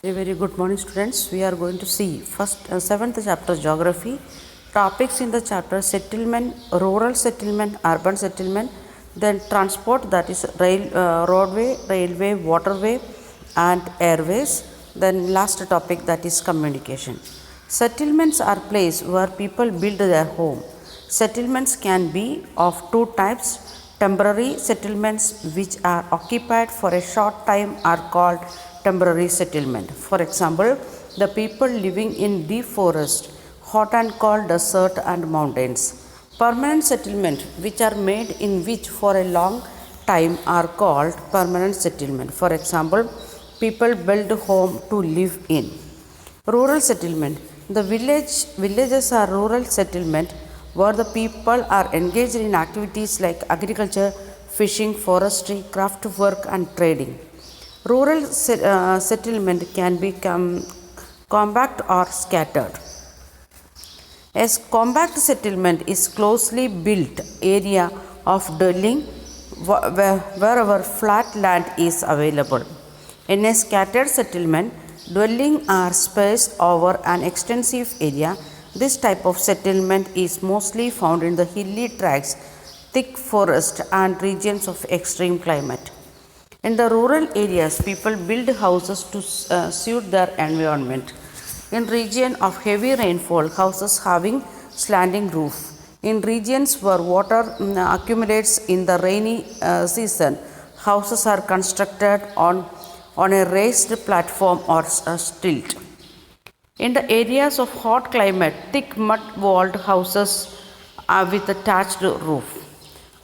A very good morning, students. We are going to see first seventh chapter geography. Topics in the chapter: settlement, rural settlement, urban settlement, then transport, that is roadway, railway, waterway, and airways. Then last topic, that is communication. Settlements are places where people build their home. Settlements can be of two types. Temporary settlements, which are occupied for a short time, are called temporary settlement. For example, the people living in deep forest, hot and cold desert and mountains. Permanent settlement, which are made in which for a long time, are called permanent settlement. For example, people build home to live in. Rural settlement, the villages are rural settlement where the people are engaged in activities like agriculture, fishing, forestry, craft work, and trading. Rural settlement can become compact or scattered. A compact settlement is closely built area of dwelling wherever flat land is available. In a scattered settlement, dwellings are spaced over an extensive area. This type of settlement is mostly found in the hilly tracts, thick forest, and regions of extreme climate. In the rural areas, people build houses to suit their environment. In region of heavy rainfall, houses having slanting roof. In regions where water accumulates in the rainy season, houses are constructed on a raised platform or a stilt. In the areas of hot climate, thick mud-walled houses are with a thatched roof.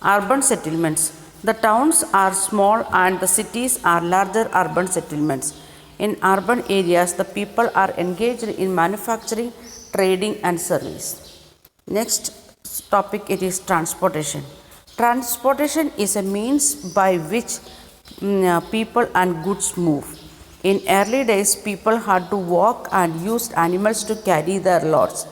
Urban settlements. The towns are small and the cities are larger urban settlements. In urban areas, the people are engaged in manufacturing, trading, and service. Next topic, it is transportation. Transportation is a means by which people and goods move. In early days, people had to walk and used animals to carry their loads.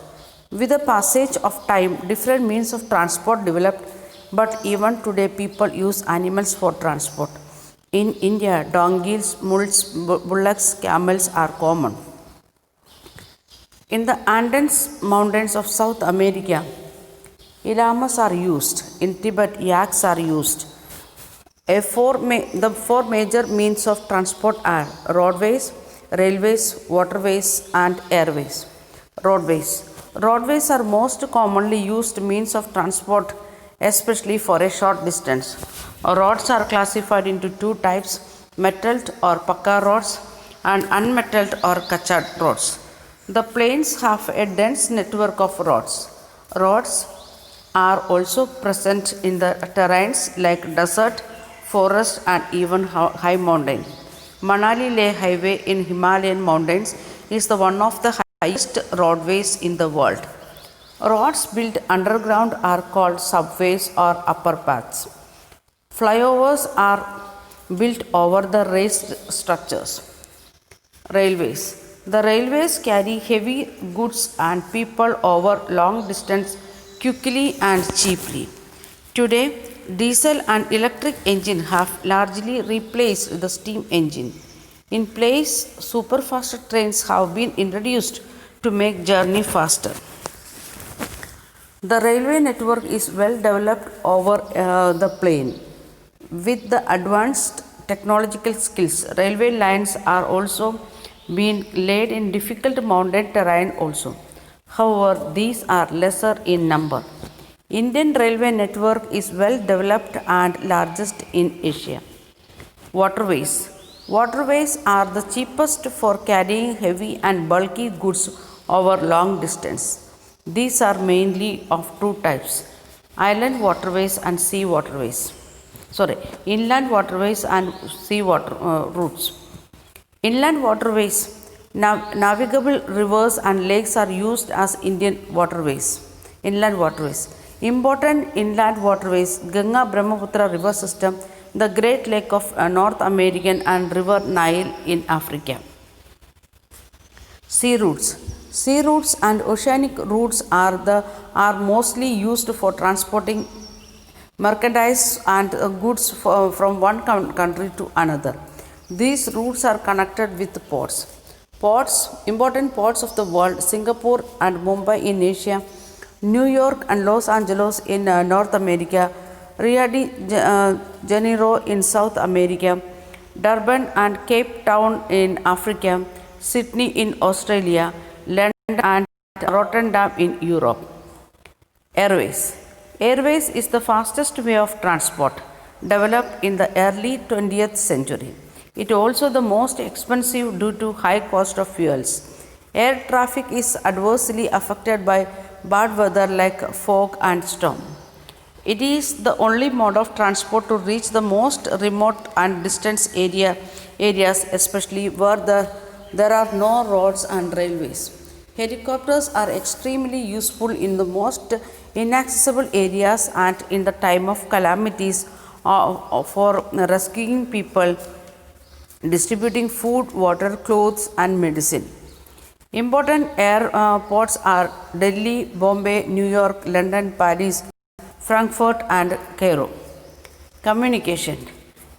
With the passage of time, different means of transport developed, but even today, people use animals for transport. In India, donkeys, mules, bullocks, camels are common. In the Andes Mountains of South America, llamas are used. In Tibet, yaks are used. The four major means of transport are roadways, railways, waterways, and airways. Roadways. Roadways are most commonly used means of transport, especially for a short distance. Roads are classified into two types: metalled or pakka roads and unmetalled or kacha roads. The plains have a dense network of roads. Roads are also present in the terrains like desert, forest, and even high mountain. Manali Leh Highway in Himalayan mountains is the one of the highest roadways in the world. Roads built underground are called subways or upper paths. Flyovers are built over the raised structures. Railways. The railways carry heavy goods and people over long distance quickly and cheaply. Today, diesel and electric engine have largely replaced the steam engine. In place, superfast trains have been introduced to make journey faster. The railway network is well developed over the plain. With the advanced technological skills, railway lines are also being laid in difficult mountain terrain also. However, these are lesser in number. Indian railway network is well developed and largest in Asia. Waterways. Waterways are the cheapest for carrying heavy and bulky goods over long distance. These are mainly of two types: inland waterways and sea waterways. Inland waterways and sea water routes. Inland waterways, navigable rivers and lakes are used as inland waterways. Important inland waterways: Ganga Brahmaputra river system, the Great Lake of North American, and River Nile in Africa. Sea routes. Sea routes and oceanic routes are mostly used for transporting merchandise and goods from one country to another. These routes are connected with ports. Ports, important ports of the world: Singapore and Mumbai in Asia, New York and Los Angeles in North America, Rio de Janeiro in South America, Durban and Cape Town in Africa, Sydney in Australia, London and Rotterdam in Europe. Airways. Airways is the fastest way of transport, developed in the early 20th century. It is also the most expensive due to high cost of fuels. Air traffic is adversely affected by bad weather like fog and storm. It is the only mode of transport to reach the most remote and distant areas, especially where there are no roads and railways. Helicopters are extremely useful in the most inaccessible areas and in the time of calamities for rescuing people, distributing food, water, clothes, and medicine. Important airports are Delhi, Bombay, New York, London, Paris, Frankfurt, and Cairo. Communication.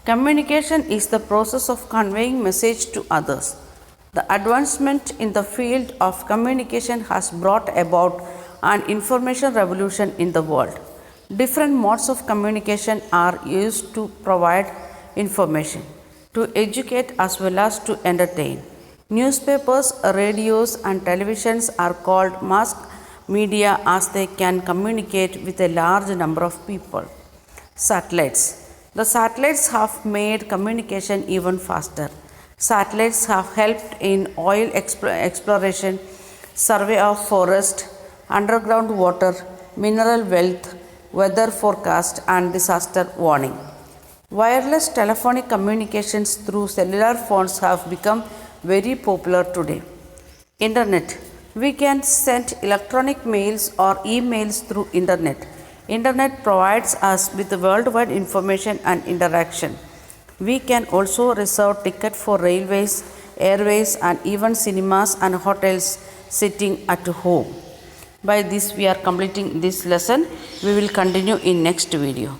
Communication is the process of conveying message to others. The advancement in the field of communication has brought about an information revolution in the world. Different modes of communication are used to provide information, to educate as well as to entertain. Newspapers, radios, and televisions are called mass media as they can communicate with a large number of people. Satellites. The satellites have made communication even faster. Satellites have helped in oil exploration, survey of forest, underground water, mineral wealth, weather forecast, and disaster warning. Wireless telephonic communications through cellular phones have become very popular today. Internet. We can send electronic mails or emails through internet. Internet provides us with worldwide information and interaction. We can also reserve tickets for railways, airways, and even cinemas and hotels sitting at home. By this we are completing this lesson. We will continue in next video.